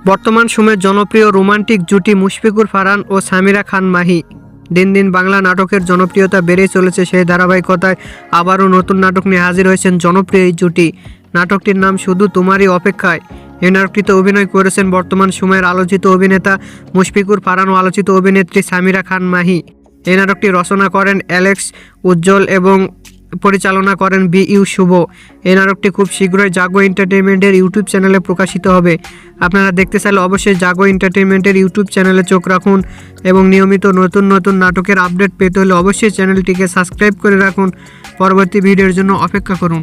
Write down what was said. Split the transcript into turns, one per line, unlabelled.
বর্তমান সময়ের জনপ্রিয় রোমান্টিক জুটি মুশফিকুর ফারহান ও সামিরা খান মাহি। দিন দিন বাংলা নাটকের জনপ্রিয়তা বেড়েই চলেছে। সেই ধারাবাহিকতায় আবারও নতুন নাটক নিয়ে হাজির হয়েছেন জনপ্রিয় এই জুটি। নাটকটির নাম শুধু তোমারই অপেক্ষায়। এই নাটকটিতে অভিনয় করেছেন বর্তমান সময়ের আলোচিত অভিনেতা মুশফিকুর ফারহান ও আলোচিত অভিনেত্রী সামিরা খান মাহি। এই নাটকটি রচনা করেন অ্যালেক্স উজ্জ্বল এবং পরিচালনা করেন বি.ইউ. শুভ। এই নাটকটি খুব শীঘ্রই জাগো এন্টারটেইনমেন্টের ইউটিউব চ্যানেলে প্রকাশিত হবে। আপনারা দেখতে চাইলে অবশ্যই জাগো এন্টারটেইনমেন্টের ইউটিউব চ্যানেলে চোখ রাখুন এবং নিয়মিত নতুন নতুন নাটকের আপডেট পেতে হলে অবশ্যই চ্যানেলটিকে সাবস্ক্রাইব করে রাখুন। পরবর্তী ভিডিওর জন্য অপেক্ষা করুন।